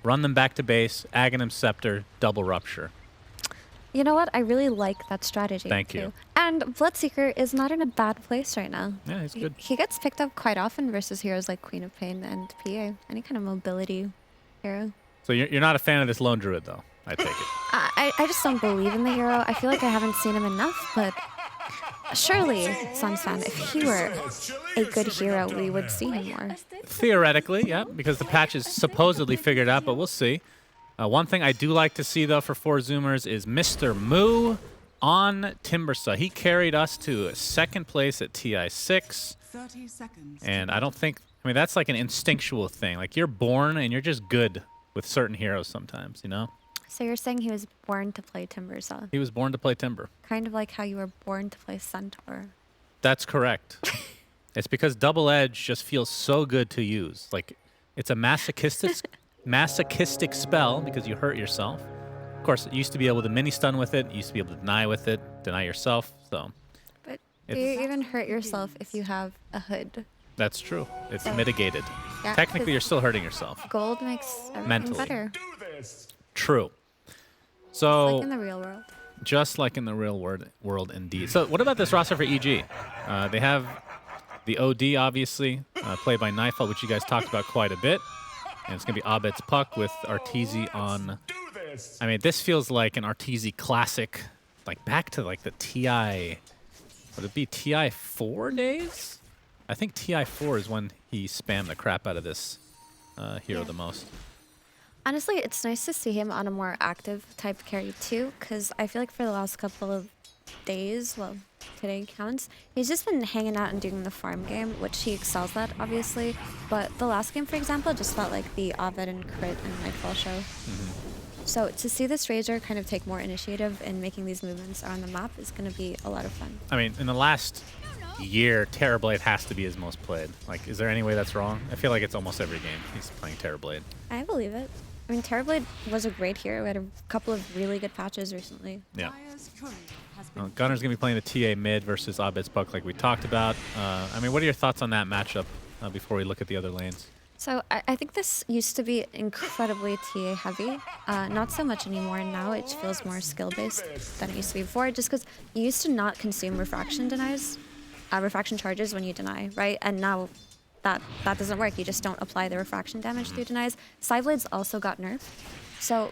run them back to base, Aghanim Scepter, double Rupture. You know what? I really like that strategy. Thank you. And Bloodseeker is not in a bad place right now. Yeah, he's good. He gets picked up quite often versus heroes like Queen of Pain and PA. Any kind of mobility hero. So you're not a fan of this Lone Druid, though, I take it. I just don't believe in the hero. I feel like I haven't seen him enough, but surely, Sans fan, if he were a good hero, we would see him more. Theoretically, yeah, because the patch is supposedly figured out, but we'll see. One thing I do like to see, though, for 4Zoomers is Mr. Moo on Timbersaw. He carried us to second place at TI6. 30 seconds. And I don't think, I mean, that's like an instinctual thing. Like, you're born and you're just good with certain heroes sometimes, you know? So you're saying he was born to play Timbersaw? He was born to play Timber. Kind of like how you were born to play Centaur. That's correct. It's because Double Edge just feels so good to use. Like, it's a masochistic spell because you hurt yourself. Of course, you used to be able to mini-stun with it. You used to be able to deny with it, deny yourself, so. But do you even hurt yourself if you have a hood? That's true. It's mitigated. Yeah, Technically, you're still hurting yourself. Gold makes everything Mentally. better. True. So, Like in the real world. just like in the real world indeed. So what about this roster for EG? They have the OD, obviously, played by Nightfall, which you guys talked about quite a bit. And it's going to be Abed's Puck with Arteezy on... I mean, this feels like an Arteezy classic, like back to like the TI... Would it be TI 4 days? I think TI 4 is when he spammed the crap out of this hero the most. Honestly, it's nice to see him on a more active type carry too, because I feel like for the last couple of days, well, today counts, he's just been hanging out and doing the farm game, which he excels at, obviously. But the last game, for example, just felt like the Ovid and Crit and Nightfall show. So to see this Razor kind of take more initiative in making these movements on the map is going to be a lot of fun. I mean, in the last year, Terrorblade has to be his most played. Like, is there any way that's wrong? I feel like it's almost every game he's playing Terrorblade. I believe it. I mean, Terrorblade was a great hero. We had a couple of really good patches recently. Yeah. Dire's turret has been Well, Gunner's going to be playing the TA mid versus Abed's Puck like we talked about. I mean, what are your thoughts on that matchup before we look at the other lanes? So I think this used to be incredibly TA heavy. Not so much anymore. Now it feels more skill based than it used to be before, just because you used to not consume refraction charges when you deny, right? And now that doesn't work. You just don't apply the refraction damage through denies. Psyblade's also got nerfed. So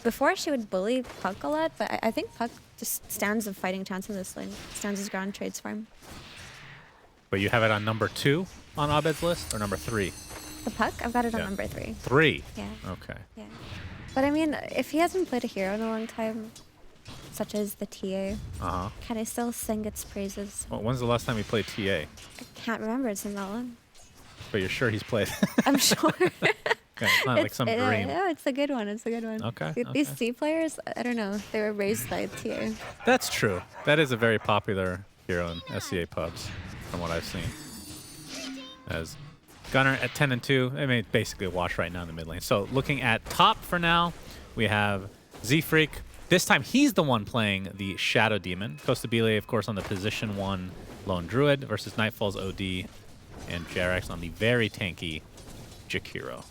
before she would bully Puck a lot, but I think Puck just stands a fighting chance in this lane. Stands his ground, trades farm. But you have it on number 2 on Abed's list, or number 3? The Puck, I've got it on Yeah. number 3. 3? Yeah. Okay. Yeah. But I mean, if he hasn't played a hero in a long time, such as the TA, Uh-huh. can I still sing its praises? Well, when's the last time he played TA? I can't remember. It's been that long. But you're sure he's played? I'm sure. Okay, it's not like some dream. Yeah, it's a good one. It's a good one. Okay, These okay. C players, I don't know. They were raised by TA. That's true. That is a very popular hero in SCA pubs, from what I've seen. As Gunner at 10 and 2, I mean, basically a wash right now in the mid lane. So looking at top for now, we have Z-Freak. This time he's the one playing the Shadow Demon. Costabile, of course, on the position 1 Lone Druid versus Nightfall's OD, and Jerax on the very tanky Jakiro.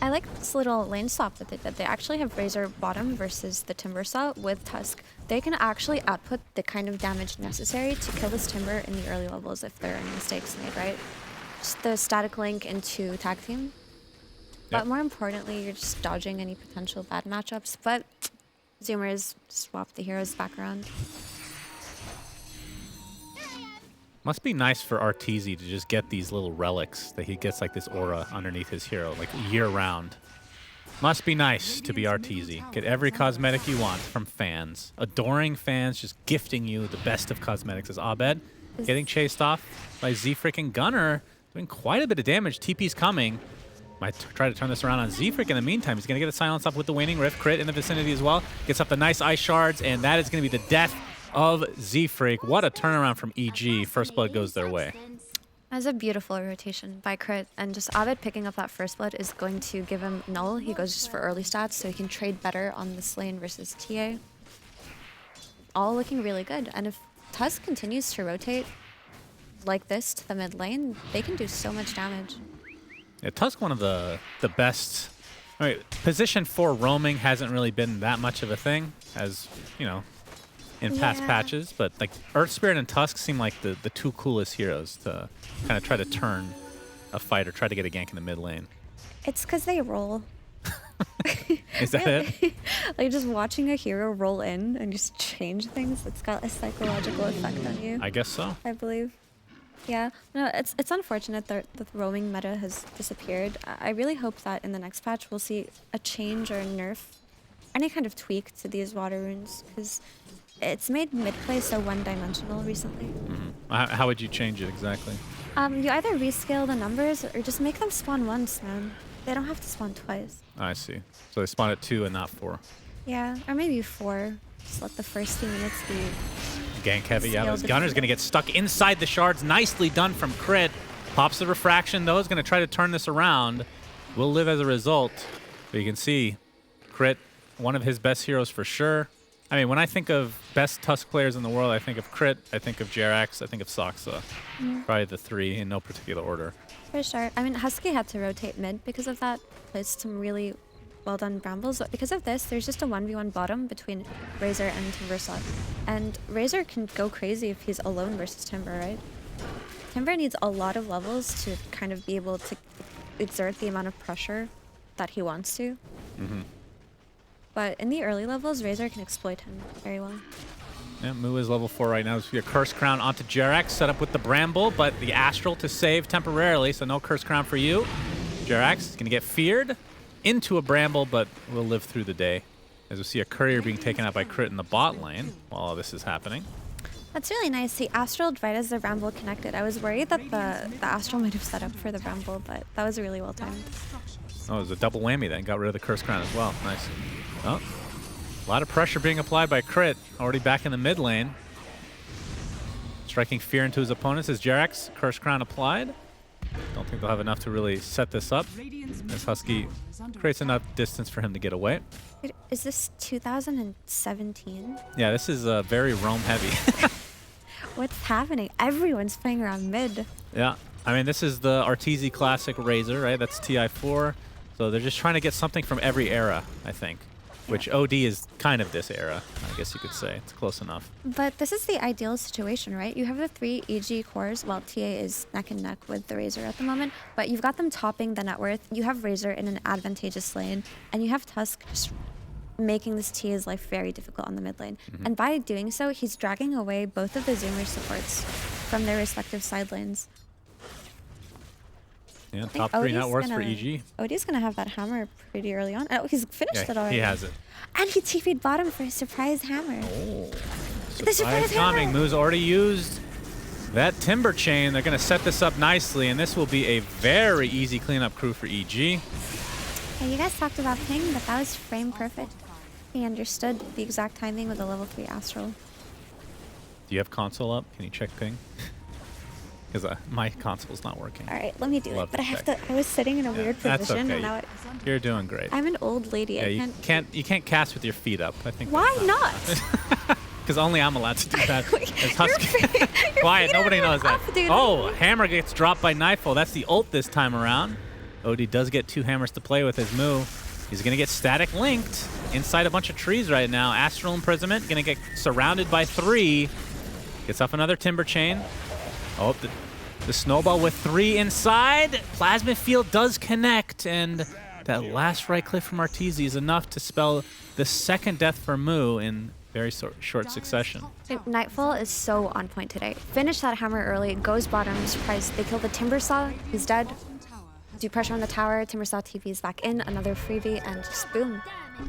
I like this little lane swap that they did. They actually have Razor bottom versus the Timbersaw with Tusk. They can actually output the kind of damage necessary to kill this Timber in the early levels if there are any mistakes made, right? Just the static link into tag team. But Yep. more importantly, you're just dodging any potential bad matchups. But Zoomers swap the heroes back around. Must be nice for Arteezy to just get these little relics that he gets, like this aura underneath his hero, like year-round. Must be nice to be Arteezy. Get every cosmetic you want from fans. Adoring fans just gifting you the best of cosmetics. As Abed getting chased off by Z-Freaking Gunner, doing quite a bit of damage. TP's coming. Might try to turn this around on Z-Freak in the meantime. He's going to get a silence up with the Waning Rift. Crit in the vicinity as well. Gets up the nice ice shards, and that is going to be the death of Z-Freak. What a turnaround from EG. First blood goes their way. That's a beautiful rotation by Crit, and just Abed picking up that first blood is going to give him null. He goes just for early stats, so he can trade better on this lane versus TA. All looking really good, and if Tusk continues to rotate like this to the mid lane, they can do so much damage. Yeah, Tusk, one of the best All right, position 4 roaming hasn't really been that much of a thing, as you know, in past Yeah. patches. But like Earth Spirit and Tusk seem like the two coolest heroes to kind of try to turn a fight or try to get a gank in the mid lane. It's because they roll. Is that it? Like just watching a hero roll in and just change things, it's got a psychological effect on you, I guess so. I believe. Yeah, no, it's unfortunate that the roaming meta has disappeared. I really hope that in the next patch we'll see a change or a nerf, any kind of tweak to these water runes, because it's made mid-play so one-dimensional recently. How would you change it exactly? You either rescale the numbers or just make them spawn once, man. They don't have to spawn twice. I see. So they spawn at 2 and not 4. Yeah, or maybe 4. Just let the first few minutes be. Gank heavy. Yeah, Scaled this Gunner's going to get stuck inside the shards. Nicely done from Crit. Pops the refraction, though. Is going to try to turn this around. Will live as a result. But you can see Crit, one of his best heroes for sure. I mean, when I think of best Tusk players in the world, I think of Crit, I think of Jerax, I think of Soxa. Probably the 3 in no particular order. For sure. I mean, Husky had to rotate mid because of that. Placed some really well-done brambles. But because of this, there's just a 1v1 bottom between Razor and Timbersaw. And Razor can go crazy if he's alone versus Timber, right? Timber needs a lot of levels to kind of be able to exert the amount of pressure that he wants to. But in the early levels, Razor can exploit him very well. Yeah, Mu is level 4 right now. This will be a Curse Crown onto Jerax, set up with the Bramble, but the Astral to save temporarily, so no Curse Crown for you. Jerax is going to get feared into a Bramble, but will live through the day. As we see a Courier being taken out by Crit in the bot lane while all this is happening. That's really nice. He Astraled right as the Bramble connected. I was worried that the Astral might have set up for the Bramble, but that was really well timed. Oh, it was a double whammy then. Got rid of the Curse Crown as well. Nice. Oh, a lot of pressure being applied by Crit. Already back in the mid lane. Striking fear into his opponents as Jerax. Curse Crown applied. Don't think they'll have enough to really set this up. As Husky creates enough distance for him to get away. Wait, is this 2017? Yeah, this is very roam heavy. What's happening? Everyone's playing around mid. Yeah. I mean, this is the Arteezy Classic Razor, right? That's TI4. So they're just trying to get something from every era, I think. Which OD is kind of this era, I guess you could say. It's close enough. But this is the ideal situation, right? You have the 3 EG cores, while TA is neck and neck with the Razor at the moment, but you've got them topping the net worth. You have Razor in an advantageous lane, and you have Tusk just making this TA's life very difficult on the mid lane. And by doing so, he's dragging away both of the Zoomer supports from their respective side lanes. Yeah, I think top 3 net Odie's worths for gonna- EG. Odie's gonna have that hammer pretty early on. Oh, he's finished it Yeah, already. he has it. And he TP'd bottom for a surprise hammer. Oh, The surprise coming. hammer! Moo's already used that Timber Chain. They're going to set this up nicely, and this will be a very easy cleanup crew for EG. Yeah, you guys talked about ping, but that was frame perfect. He understood the exact timing with a level 3 Astral. Do you have console up? Can you check ping? Because my console's not working. All right, let me do Love it. But to I have check. to. I was sitting in a weird That's position, okay. and now You're doing great. I'm an old lady. Yeah, I you can't cast with your feet up. I think. Why not? Because only I'm allowed to do that. Wait, As Husky. your Quiet. feet are Nobody knows that. up, dude. Oh, hammer gets dropped by Nightfall. That's the ult this time around. Odie does get 2 hammers to play with his Moo. He's going to get static linked inside a bunch of trees right now. Astral Imprisonment going to get surrounded by 3. Gets off another Timber Chain. Oh, the snowball with 3 inside. Plasma Field does connect, and that last right click from Arteezy is enough to spell the second death for Moo in very short succession. Nightfall is so on point today. Finish that hammer early. Goes bottom. Surprise. They kill the Timbersaw. He's dead. Do pressure on the tower. Timbersaw TV's back in. Another freebie, and just boom.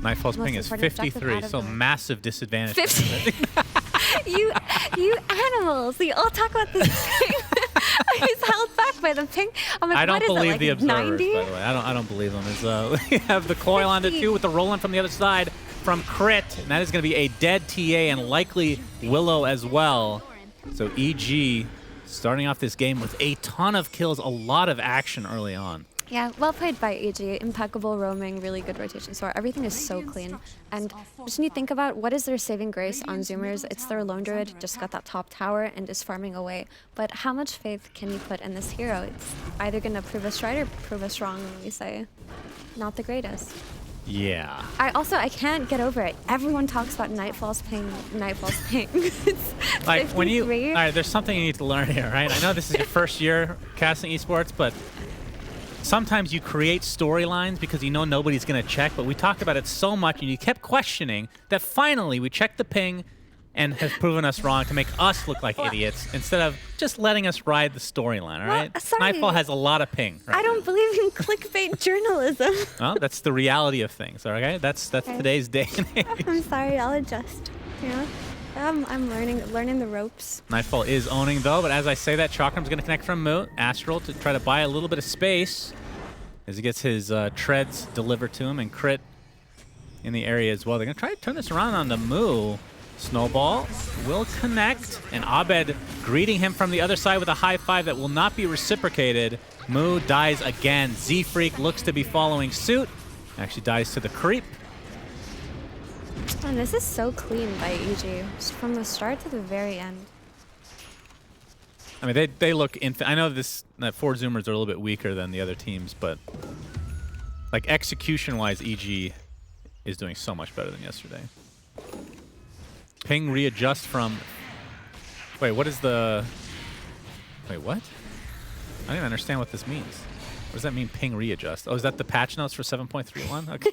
Nightfall's Most ping is important objective 53, out of so the- massive disadvantage. 50. you animals. We all talk about this ping. He's held back by the ping. I'm like, I don't what is it, believe like the observers, 90? by the way. I don't believe them. We have the coil on it 50. too with the roll-in from the other side from Crit, and that is going to be a dead TA and likely Willow as well. So EG starting off this game with a ton of kills, a lot of action early on. Yeah, well played by EG. Impeccable roaming, really good rotation. So everything is so clean. And just when you think about what is their saving grace on Zoomers, it's their lone druid, just got that top tower and is farming away. But how much faith can you put in this hero? It's either going to prove us right or prove us wrong when we say not the greatest. Yeah. I can't get over it. Everyone talks about Nightfall's ping, Nightfall's ping. It's Like when you, all 53. right, there's something you need to learn here, right? I know this is your first year casting esports, but sometimes you create storylines because you know nobody's going to check, but we talked about it so much and you kept questioning that finally we checked the ping and have proven us wrong to make us look like idiots instead of just letting us ride the storyline, all right? sorry. Nightfall has a lot of ping. Right I don't believe in clickbait journalism. Well, that's the reality of things, okay? That's Okay. today's day and age. I'm sorry, I'll adjust. Yeah, I'm learning the ropes. Nightfall is owning, though, but as I say that, Chakram's going to connect from Moot. Astral to try to buy a little bit of space as he gets his treads delivered to him, and Crit in the area as well. They're going to try to turn this around on the Moo. Snowball will connect, and Abed greeting him from the other side with a high five that will not be reciprocated. Moo dies again. Z-Freak looks to be following suit. Actually dies to the creep. And this is so clean by EG, just from the start to the very end. I mean, they look I know that Ford Zoomers are a little bit weaker than the other teams, but like execution-wise, EG is doing so much better than yesterday. Ping readjust from. Wait, what is the? Wait, what? I don't even understand what this means. What does that mean? Ping readjust? Oh, is that the patch notes for 7.31? Okay.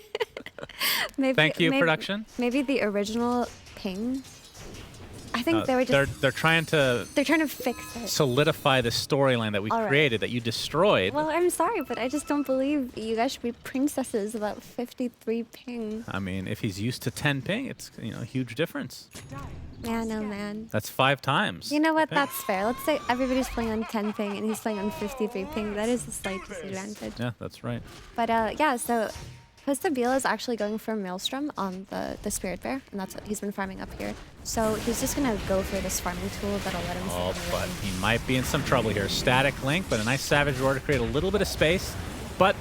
Maybe, Thank you, production. Maybe the original ping. I think they were just they're trying to fix it. solidify the storyline that we All right. created that you destroyed. Well, I'm sorry, but I just don't believe you guys should be princesses about 53 ping. I mean, if he's used to 10 ping, it's a huge difference. Yeah, no, man. That's 5 times. You know what? the ping. That's fair. Let's say everybody's playing on 10 ping and he's playing on 53 ping. That is a slight disadvantage. Yeah, that's right. But yeah, so Pistabila is actually going for Maelstrom on the Spirit Bear, and that's what he's been farming up here. So he's just going to go for this farming tool that'll let him Oh, stay in the but lane. he might be in some trouble here. Static Link, but a nice Savage Roar to create a little bit of space. But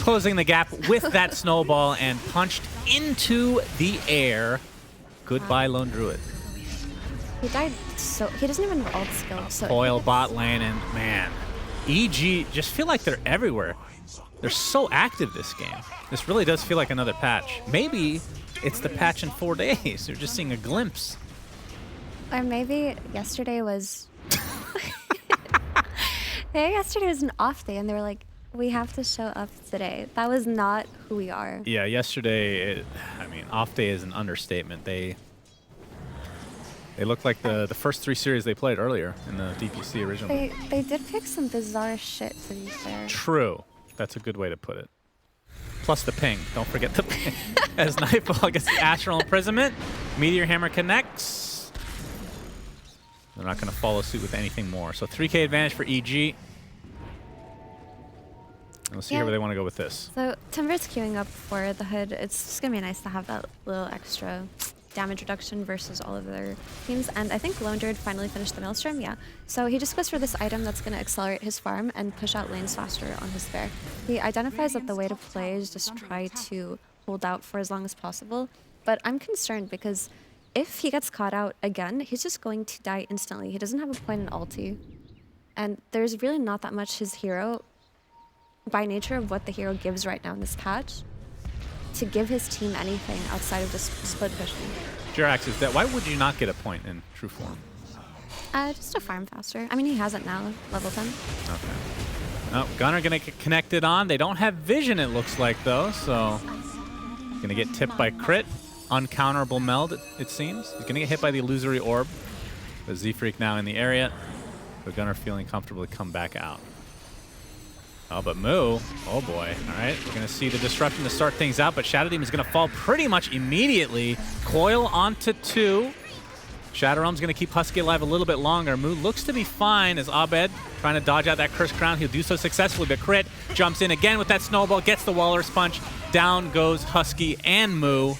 closing the gap with that snowball and punched into the air. Goodbye, Lone Druid. He died so... He doesn't even have ult skill. So Coil bot lane, and man, EG just feel like they're everywhere. They're so active this game. This really does feel like another patch. Maybe it's the patch in 4 days. You're just seeing a glimpse. Or maybe yesterday was... Maybe yesterday was an off day and they were like, we have to show up today. That was not who we are. Yeah, yesterday, I mean, off day is an understatement. They looked like the first 3 series they played earlier in the DPC originally. They did pick some bizarre shit, to be fair. True. That's a good way to put it. Plus the ping. Don't forget the ping. As Nightfall gets the Astral Imprisonment, Meteor Hammer connects. They're not going to follow suit with anything more. So 3K advantage for EG. And let's see Yeah. where they want to go with this. So Timber's queuing up for the hood. It's just gonna be nice to have that little extra damage reduction versus all of their teams. And I think Lone Druid finally finished the Maelstrom, yeah. So he just goes for this item that's gonna accelerate his farm and push out lanes faster on his bear. He identifies that the way to play is just try to hold out for as long as possible. But I'm concerned because if he gets caught out again, he's just going to die instantly. He doesn't have a point in ulti. And there's really not that much his hero, by nature of what the hero gives right now in this patch, to give his team anything outside of just split pushing. Jirax is dead. Why would you not get a point in true form? Just to farm faster. I mean, he has it now, level 10. Okay. Oh, Gunner going to get connected on. They don't have vision, it looks like, though, so going to get tipped by Crit. Uncounterable meld, it seems. He's going to get hit by the illusory orb. The Z-Freak now in the area. But Gunner feeling comfortable to come back out. Oh, but Moo, oh boy. All right, we're going to see the disruption to start things out, but Shadow Demon is going to fall pretty much immediately. Coil onto 2. Shadow Realm's going to keep Husky alive a little bit longer. Moo looks to be fine as Abed trying to dodge out that Cursed Crown. He'll do so successfully, but Crit jumps in again with that snowball, gets the Walrus Punch. Down goes Husky and Moo.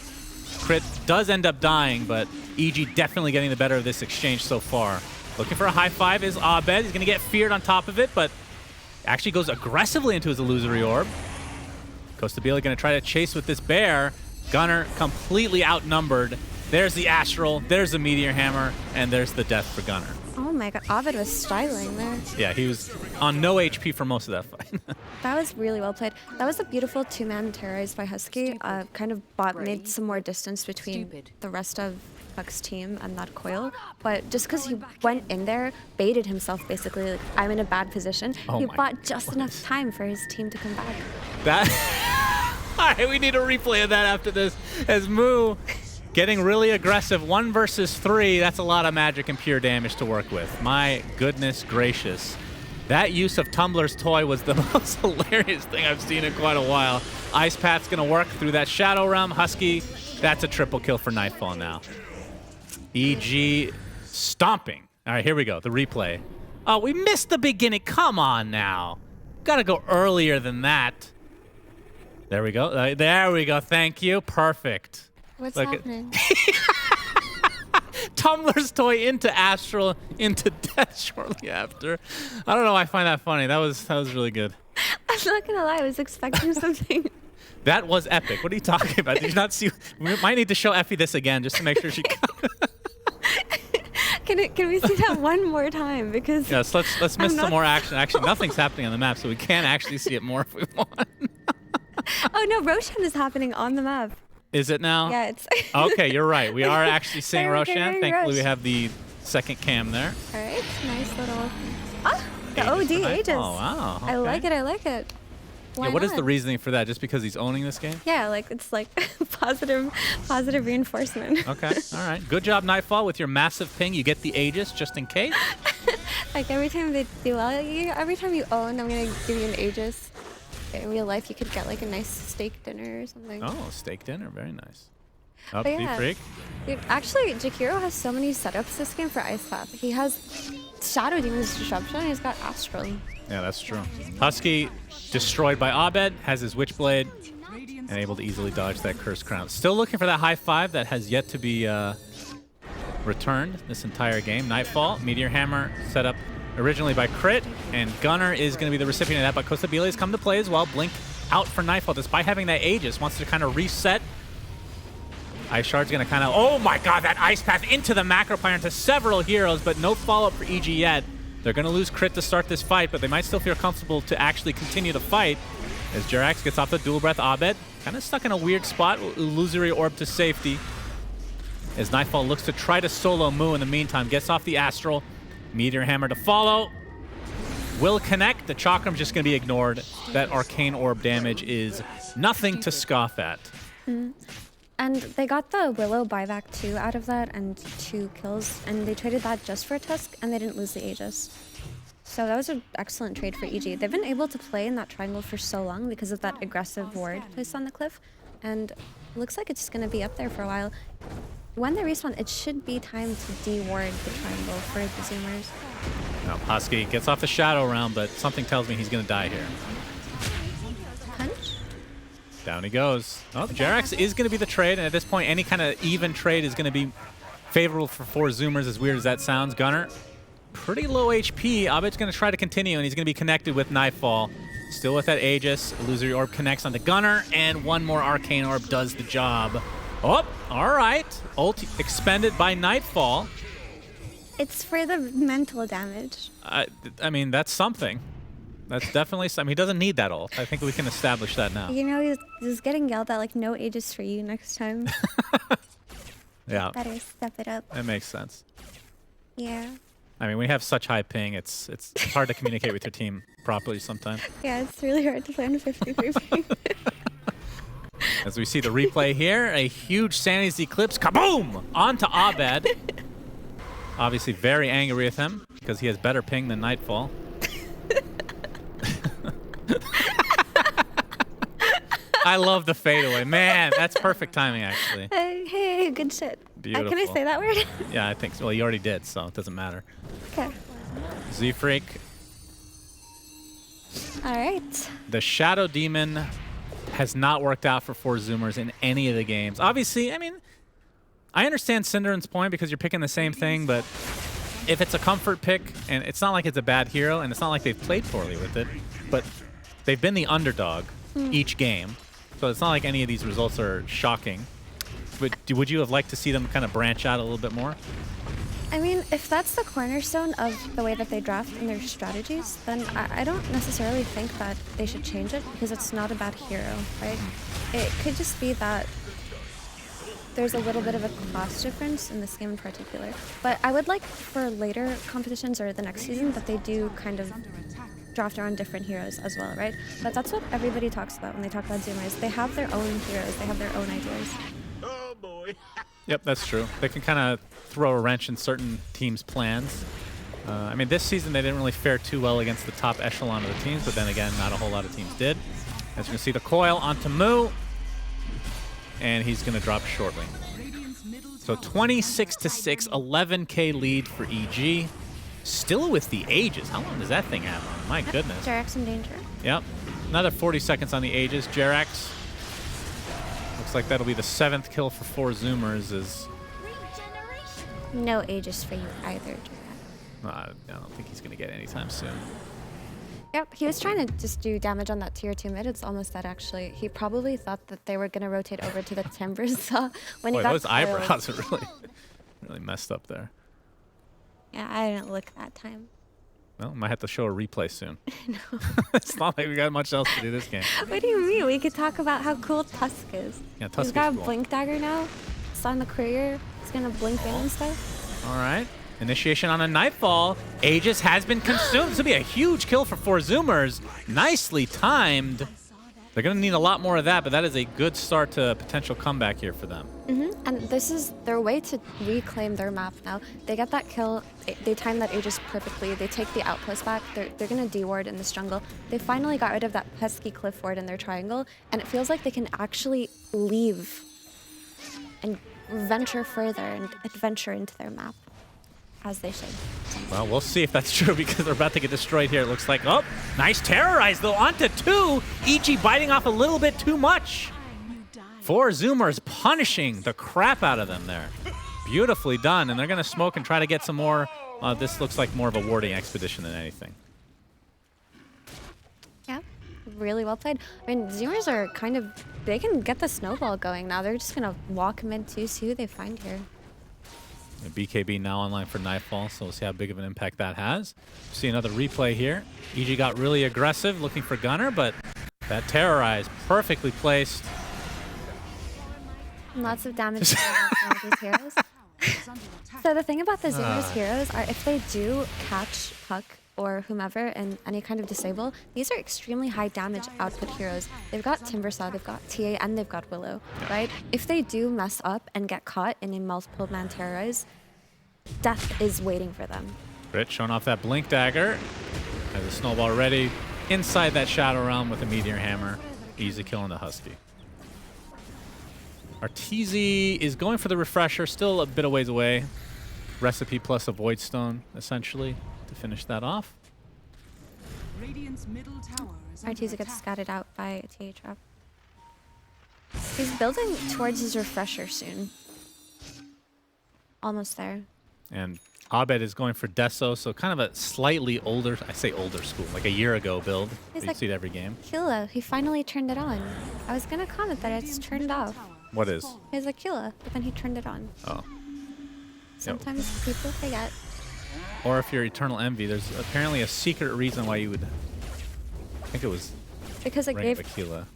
Crit does end up dying, but EG definitely getting the better of this exchange so far. Looking for a high 5 is Abed. He's going to get feared on top of it, but Actually goes aggressively into his illusory orb. Costabile going to try to chase with this bear. Gunnar completely outnumbered. There's the Astral, there's the Meteor Hammer, and there's the death for Gunnar. Oh my god, Ovid was styling there. Yeah, he was on no HP for most of that fight. That was really well played. That was a beautiful two-man terrorized by Husky. Kind of made some more distance between the rest of Puck's team and that coil. But just because he went in there, baited himself basically, like, I'm in a bad position. Oh He my bought just goodness. enough time for his team to come back. That. All right, we need a replay of that after this. As Moo getting really aggressive, 1 versus 3. That's a lot of magic and pure damage to work with. My goodness gracious. That use of Tumbler's toy was the most hilarious thing I've seen in quite a while. Ice Path's gonna work through that Shadow Realm. Husky, that's a triple kill for Nightfall now. EG stomping. All right, here we go, the replay. Oh, we missed the beginning. Come on now. Gotta go earlier than that. There we go. There we go. Thank you. Perfect. What's Look happening? Tumbler's toy into Astral, into death shortly after. I don't know why I find that funny. That was really good. I'm not gonna lie, I was expecting something. That was epic. What are you talking about? Did you not see? We might need to show Effie this again just to make sure she. Can we see that one more time? Because Yes, let's miss some more action. Actually, nothing's happening on the map, so we can actually see it more if we want. Oh no, Roshan is happening on the map. Is it now? Yeah, it's. Okay, you're right. We are actually seeing There we go, Roshan. Rosh. Thankfully, we have the second cam there. All right, nice little. Ah, the Aegis OD for Aegis. Nightfall. Oh, wow. I okay. like it. I like it. Why Yeah, what is not? the reasoning for that? Just because he's owning this game? Yeah, like it's like positive reinforcement. Okay, all right. Good job, Nightfall, with your massive ping. You get the Aegis just in case. Like every time they do well, every time you own, I'm gonna give you an Aegis. In real life, you could get like a nice steak dinner or something. Oh, steak dinner. Very nice. Up, But yeah. Freak. Dude, actually, Jakiro has so many setups this game for Ice Path. He has Shadow Demon's Disruption, and he's got Astral. Yeah, that's true. Husky, destroyed by Abed, has his Witchblade, and able to easily dodge that Cursed Crown. Still looking for that high five that has yet to be returned this entire game. Nightfall, Meteor Hammer set up originally by Crit, and Gunnar is going to be the recipient of that, but Costabile has come to play as well. Blink out for Nightfall, despite having that Aegis, wants to kind of reset. Ice Shard's going to kind of, oh my god, that Ice Path into the Macro Pyre, into several heroes, but no follow-up for EG yet. They're going to lose Crit to start this fight, but they might still feel comfortable to actually continue the fight. As Jerax gets off the Dual Breath, Abed kind of stuck in a weird spot. Illusory Orb to safety. As Nightfall looks to try to solo Moo in the meantime, gets off the Astral. Meteor Hammer to follow. Will connect. The Chakram's just going to be ignored. That Arcane Orb damage is nothing to scoff at. And they got the Willow buyback too out of that, and 2 kills, and they traded that just for a Tusk, and they didn't lose the Aegis. So that was an excellent trade for EG. They've been able to play in that triangle for so long because of that aggressive ward placed on the cliff, and it looks like it's going to be up there for a while. When they respawn, it should be time to de-ward the triangle for the Zoomers. Now, Husky gets off the Shadow Realm, but something tells me he's going to die here. Punch? Down he goes. Oh, Jerax is going to be the trade, and at this point, any kind of even trade is going to be favorable for 4 Zoomers, as weird as that sounds. Gunnar, pretty low HP. Abed's going to try to continue, and he's going to be connected with Nightfall. Still with that Aegis. Illusory Orb connects onto Gunnar, and one more Arcane Orb does the job. Oh, all right. Ult expended by Nightfall. It's for the mental damage. I mean, that's something. That's definitely something. He doesn't need that ult. I think we can establish that now. You know, he's getting yelled at like, no Aegis for you next time. Yeah, Better step it up. that makes sense. Yeah. I mean, we have such high ping, it's hard to communicate with your team properly sometimes. Yeah, it's really hard to play on 53 ping. As we see the replay here, a huge Sanity's Eclipse, kaboom! Onto Abed. Obviously very angry with him, because he has better ping than Nightfall. I love the fadeaway. Man, that's perfect timing, actually. Hey, good shit. Beautiful. Can I say that word? Yeah, I think so. Well, you already did, so it doesn't matter. Okay. Z-Freak. All right. The Shadow Demon has not worked out for 4 Zoomers in any of the games. Obviously, I mean, I understand Cinderon's point because you're picking the same thing, but if it's a comfort pick, and it's not like it's a bad hero, and it's not like they've played poorly with it, but they've been the underdog each game, so it's not like any of these results are shocking. But would you have liked to see them kind of branch out a little bit more? I mean, if that's the cornerstone of the way that they draft and their strategies, then I don't necessarily think that they should change it because it's not a bad hero, right? It could just be that there's a little bit of a class difference in this game in particular. But I would like for later competitions or the next season that they do kind of draft around different heroes as well, right? But that's what everybody talks about when they talk about Zoomers. They have their own heroes. They have their own ideas. Oh boy. Yep, that's true. They can kind of throw a wrench in certain teams' plans. I mean, this season they didn't really fare too well against the top echelon of the teams, but then again, not a whole lot of teams did. As you can see, the coil onto Mu, and he's going to drop shortly. So 26-6, 11K lead for EG. Still with the Aegis. How long does that thing have on? My goodness. Jarek's in danger. Yep. Another 40 seconds on the Aegis. Jerax. Looks like that'll be the 7th kill for 4 Zoomers. No Aegis for you either, Jarek. I don't think he's going to get anytime soon. Yep, he was trying to just do damage on that tier 2 mid. It's almost dead, actually. He probably thought that they were going to rotate over to the Timbers when he Boy, got those killed. eyebrows are really messed up there. Yeah, I didn't look that time. Well, might have to show a replay soon. No. It's not like we got much else to do this game. What do you mean? We could talk about how cool Tusk is. Yeah, Tusk He's is got a cool. blink dagger now. It's on the courier. It's going to blink in and stuff. All right. Initiation on a Nightfall. Aegis has been consumed. This will be a huge kill for 4 Zoomers. Nicely timed. They're going to need a lot more of that, but that is a good start to a potential comeback here for them. And this is their way to reclaim their map now. They get that kill. They time that Aegis perfectly. They take the outpost back. They're going to de-ward in this jungle. They finally got rid of that pesky cliff ward in their triangle, and it feels like they can actually leave and venture further and adventure into their map, as they should. Well, we'll see if that's true because they're about to get destroyed here. It looks like, oh, nice terrorize though, onto 2. EG biting off a little bit too much. 4 Zoomers punishing the crap out of them there. Beautifully done, and they're going to smoke and try to get some more. This looks like more of a warding expedition than anything. Yeah, really well played. I mean, Zoomers are kind of, they can get the snowball going now. They're just going to walk mid to see who they find here. BKB now online for Nightfall, so we'll see how big of an impact that has. See another replay here. EG got really aggressive, looking for Gunner, but that terrorize perfectly placed. Lots of damage to all these heroes. So the thing about the Zoomers heroes are if they do catch Puck or whomever in any kind of disable, these are extremely high damage output heroes. They've got Timbersaw, they've got TA, and they've got Willow, right? If they do mess up and get caught in a multiple man terrorize, death is waiting for them. Rich showing off that Blink Dagger. Has a snowball ready inside that Shadow Realm with a Meteor Hammer. Easy kill on the Husky. Arteezy is going for the refresher, still a bit of ways away. Recipe plus a Void Stone, essentially, to finish that off. Arteezy gets scattered out by a TA trap. He's building towards his refresher soon. Almost there. And Abed is going for Deso, so kind of a slightly older, I say older school, like a year ago build. He's You like, see it every game. Killa, he finally turned it on. I was gonna comment that it's turned off. What is? He has a Killa, but then he turned it on. Oh. Sometimes people forget. Or if you're Eternal Envy, there's apparently a secret reason why you would. I think it was Because it rank gave Aquila.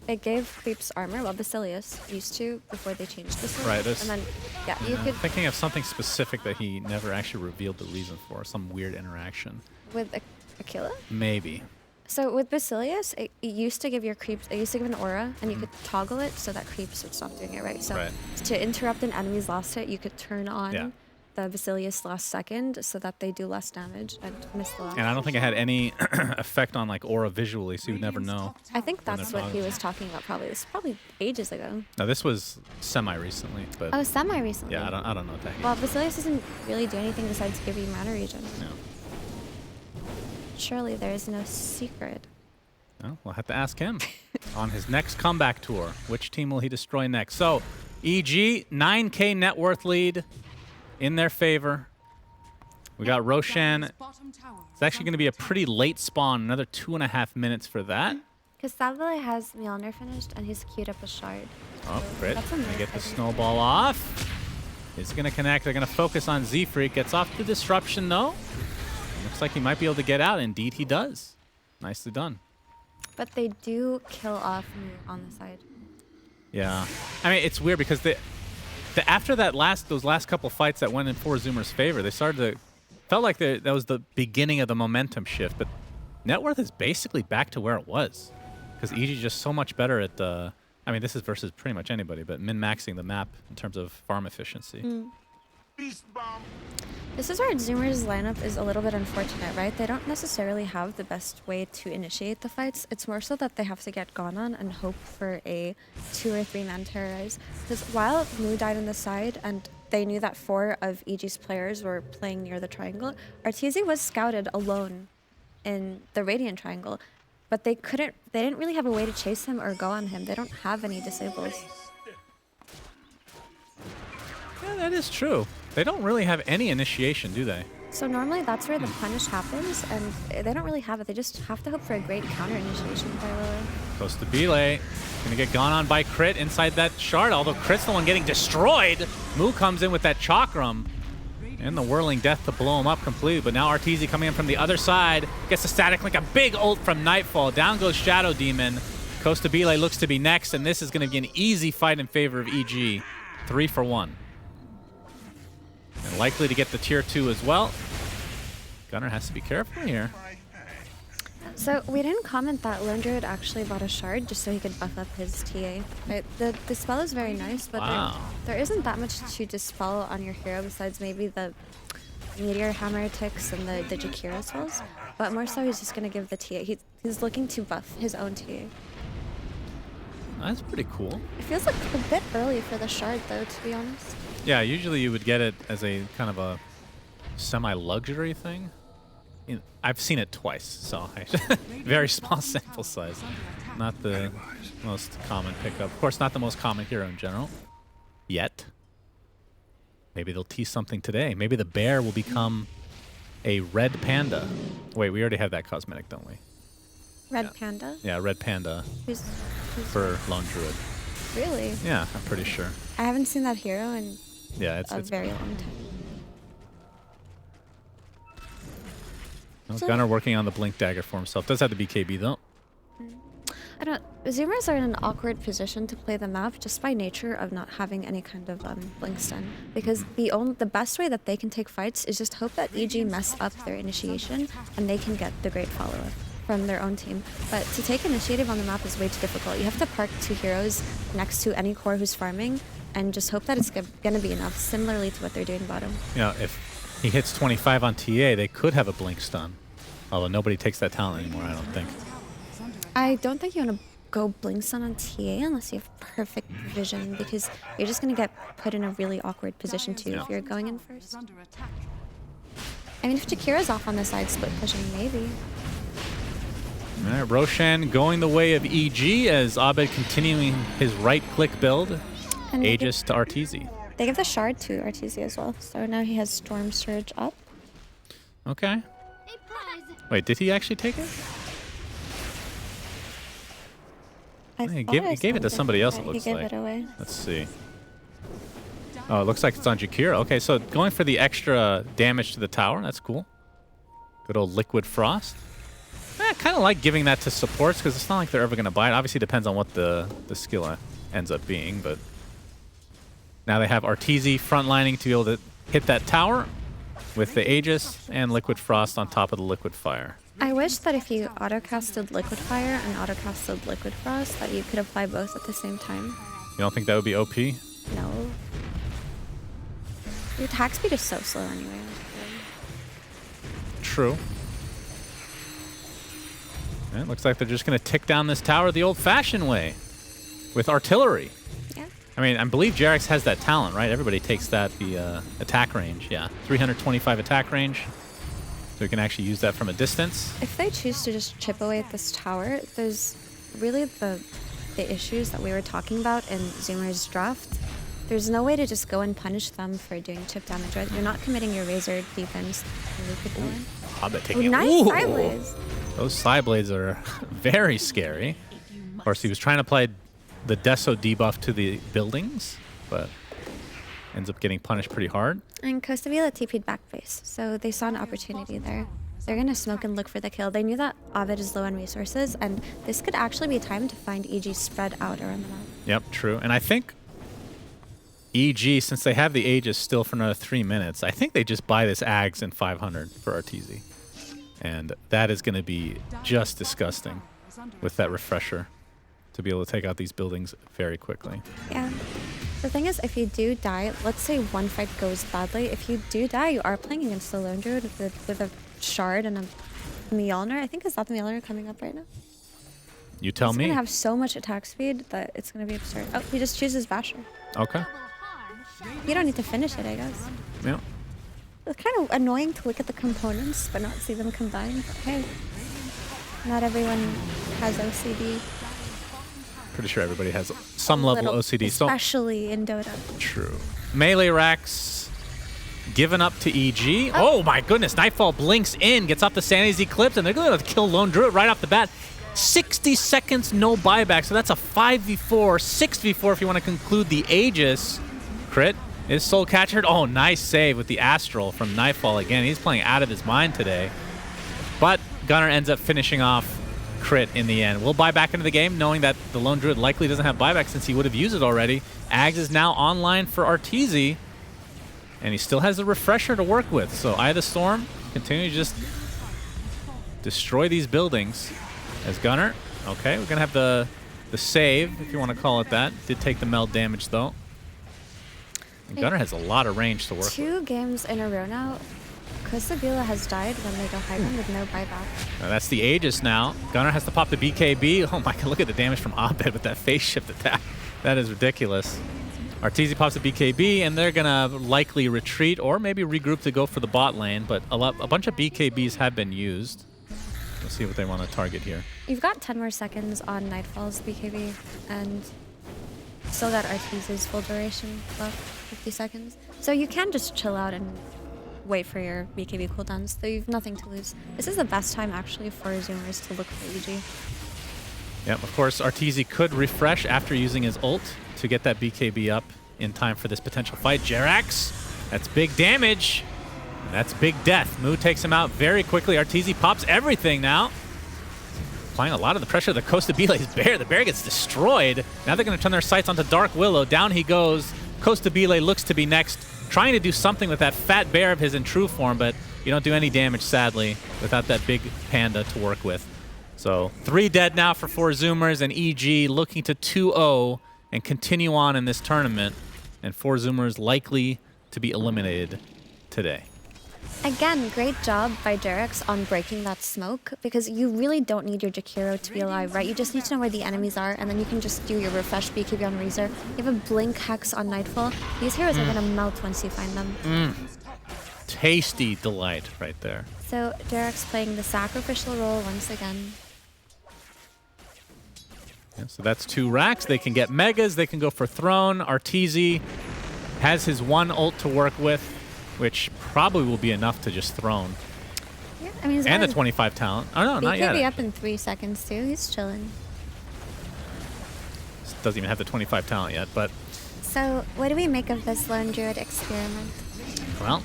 creeps armor, well Basilius used to before they changed this one. Right, there's- And then yeah, you I'm could thinking of something specific that he never actually revealed the reason for, some weird interaction. with Aquila. Maybe. So with Basilius, it used to give your creeps, it used to give an aura, and you could toggle it so that creeps would stop doing it, right? So Right. to interrupt an enemy's last hit, you could turn on Yeah. the Basilius last second so that they do less damage and miss the last. And I don't think it had any effect on like aura visually, so you would never know. I think when that's they're what he toggling. was talking about probably. This is probably ages ago. Now this was semi-recently, but Oh, semi-recently. yeah, I don't know what that Well, Basilius doesn't really do anything besides give you mana regen. No. Surely there is no secret. Well, we'll have to ask him on his next comeback tour. Which team will he destroy next? So, EG, 9K net worth lead in their favor. We got Roshan. Bottom tower It's actually going to be a pretty late spawn. Another 2.5 minutes for that. Because Savile has Mjolnir finished and he's queued up a shard. Oh, So Crit. that's a Gonna nice get the idea. snowball off. It's going to connect. They're going to focus on Z-Freak. Gets off the disruption, though. Looks like he might be able to get out. Indeed, he does. Nicely done. But they do kill off Mu on the side. Yeah. I mean, it's weird because after those last couple fights that went in for Zoomer's favor, they started to felt like that was the beginning of the momentum shift. But net worth is basically back to where it was because EG just so much better at I mean, this is versus pretty much anybody, but min-maxing the map in terms of farm efficiency. This is where Zoomer's lineup is a little bit unfortunate, right? They don't necessarily have the best way to initiate the fights. It's more so that they have to get gone on and hope for a 2 or 3 man terrorize. Because while Mu died on the side and they knew that 4 of EG's players were playing near the triangle, Arteezy was scouted alone in the Radiant triangle. But they didn't really have a way to chase him or go on him. They don't have any disables. Yeah, that is true. They don't really have any initiation, do they? So normally that's where the punish happens, and they don't really have it. They just have to hope for a great counter initiation by Lily. Goes to Belay. Gonna get gone on by Crit inside that shard, although Crit's the one getting destroyed. Mu comes in with that Chakram. And the Whirling Death to blow him up completely. But now Arteezy coming in from the other side. Gets the static link, a big ult from Nightfall. Down goes Shadow Demon. Costa Belay looks to be next, and this is going to be an easy fight in favor of EG. 3 for 1. And likely to get the tier 2 as well. Gunnar has to be careful here. So we didn't comment that Lone Druid actually bought a shard just so he could buff up his TA. Right? The spell is very nice, but Wow. there isn't that much to dispel on your hero besides maybe the Meteor Hammer ticks and the Jakira spells. But more so he's just going to give the TA. He's looking to buff his own TA. That's pretty cool. It feels like a bit early for the shard though, to be honest. Yeah, usually you would get it as a kind of a semi-luxury thing. I've seen it twice, so very small sample size. Not the most common pickup. Of course, not the most common hero in general. Yet. Maybe they'll tease something today. Maybe the bear will become a red panda. Wait, we already have that cosmetic, don't we? Red Panda? Yeah, red panda Who's for Lone Druid. really? Yeah, I'm pretty sure. I haven't seen that hero in Yeah, a it's very long time. well, So- Gunnar working on the Blink Dagger for himself. Does have the BKB though. I don't know. Zoomers are in an awkward position to play the map just by nature of not having any kind of blink stun. Because the best way that they can take fights is just hope that EG mess up their initiation and they can get the great follow-up from their own team. But to take initiative on the map is way too difficult. You have to park 2 heroes next to any core who's farming and just hope that it's gonna be enough, similarly to what they're doing bottom. You know, if he hits 25 on TA, they could have a blink stun. Although nobody takes that talent anymore, I don't think. I don't think you want to go blink stun on TA unless you have perfect vision, because you're just going to get put in a really awkward position too if you're going in first. Under attack. I mean, if Jakira's off on the side split pushing, maybe. All right, Roshan going the way of EG as Abed continuing his right-click build. And they Aegis to Arteezy. give the shard to Arteezy as well, so now he has Storm Surge up. Okay. Wait, did he actually take it? He thought gave I it saw to somebody else, it but looks He gave like. it away. Let's see. Oh, it looks like it's on Jakira. Okay, so going for the extra damage to the tower. That's cool. Good old Liquid Frost. I kind of like giving that to supports because it's not like they're ever going to buy it. Obviously, it depends on what the skill ends up being, but now they have Arteezy frontlining to be able to hit that tower with the Aegis and Liquid Frost on top of the Liquid Fire. I wish that if you auto-casted Liquid Fire and auto-casted Liquid Frost, that you could apply both at the same time. You don't think that would be OP? No. Your attack speed is so slow anyway. True. And it looks like they're just going to tick down this tower the old-fashioned way with artillery. Yeah. I mean, I believe Jarex has that talent, right? Everybody takes that, the attack range. Yeah, 325 attack range. So we can actually use that from a distance. If they choose to just chip away at this tower, there's really the issues that we were talking about in Zoomer's draft. there's no way to just go and punish them for doing chip damage, right? You're not committing your Razor defense. Hobbit Oh, taking nice Ooh. side blades. Those side blades are very scary. Of course, he was trying to apply the Deso debuff to the buildings, but ends up getting punished pretty hard. And Costa Vila TP'd back base, so they saw an opportunity there. They're going to smoke and look for the kill. They knew that Ovid is low on resources, and this could actually be time to find EG spread out around the map. Yep, true. And I think EG, since they have the Aegis still for another 3 minutes, I think they just buy this Ags in 500 for RTZ. And that is going to be just disgusting with that refresher to be able to take out these buildings very quickly. Yeah. The thing is, if you do die, let's say one fight goes badly, if you do die, you are playing against the Lone Druid with a Shard and a Mjolnir. I think is that the Mjolnir coming up right now? You tell He's me. He's going to have so much attack speed that it's going to be absurd. Oh, he just chooses Basher. Okay. You don't need to finish it, I guess. Yeah. It's kind of annoying to look at the components but not see them combined. But hey, not everyone has OCD. Pretty sure everybody has some level of OCD. Especially in Dota. True. Melee racks given up to EG. Oh my goodness. Nightfall blinks in, gets off the Sanity's Eclipse, and they're going to kill Lone Druid right off the bat. 60 seconds, no buyback. So that's a 5v4, 6v4 if you want to conclude the Aegis. Crit is soul captured. Oh, nice save with the Astral from Nightfall again. He's playing out of his mind today. But Gunnar ends up finishing off Crit in the end. We'll buy back into the game knowing that the Lone Druid likely doesn't have buyback since he would have used it already. Ags is now online for Arteezy, and he still has the refresher to work with. So Eye of the Storm continue to just destroy these buildings as Gunnar. Okay, we're going to have the save, if you want to call it that. Did take the meld damage, though. And Gunnar has a lot of range to work with. 2 games in a row now. Costa Vila has died when they go Hyben with no buyback. Now that's the Aegis now. Gunnar has to pop the BKB. Oh my god, look at the damage from Abed with that phase shift attack. That is ridiculous. Arteezy pops the BKB, and they're going to likely retreat or maybe regroup to go for the bot lane, but a bunch of BKBs have been used. Let's see what they want to target here. You've got 10 more seconds on Nightfall's BKB, and still got Arteezy's full duration left, 50 seconds. So you can just chill out and wait for your BKB cooldowns, so you've nothing to lose. This is the best time, actually, for Zoomers to look for EG. Yep, of course, Arteezy could refresh after using his ult to get that BKB up in time for this potential fight. Jerax, that's big damage. And that's big death. Moo takes him out very quickly. Arteezy pops everything now. Applying a lot of the pressure to the Costa Bile's bear. The bear gets destroyed. Now they're going to turn their sights onto Dark Willow. Down he goes. Costa Bile looks to be next, trying to do something with that fat bear of his in true form, but you don't do any damage, sadly, without that big panda to work with. So 3 dead now for 4 Zoomers, and EG looking to 2-0 and continue on in this tournament, and 4 Zoomers likely to be eliminated today. Again, great job by Jerax on breaking that smoke, because you really don't need your Jakiro to be alive, right? You just need to know where the enemies are, and then you can just do your refresh BKB on Razor. You have a Blink Hex on Nightfall. These heroes are going to melt once you find them. Tasty delight right there. So Jerax playing the sacrificial role once again. Yeah, so that's 2 racks. They can get megas. They can go for throne. Arteezy has his 1 ult to work with, which probably will be enough to just throne. Yeah, I mean, and the 25 talent. Oh, no, not yet. BKB up in 3 seconds, too. He's chilling. Doesn't even have the 25 talent yet, but... So, what do we make of this Lone Druid experiment? Well,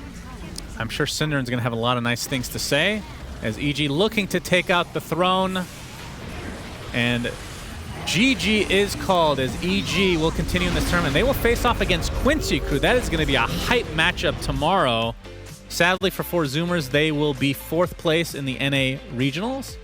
I'm sure Cinderon's going to have a lot of nice things to say, as EG looking to take out the throne. And GG is called, as EG will continue in this tournament. They will face off against Quincy Crew. That is going to be a hype matchup tomorrow. Sadly for 4 Zoomers, they will be 4th place in the NA Regionals.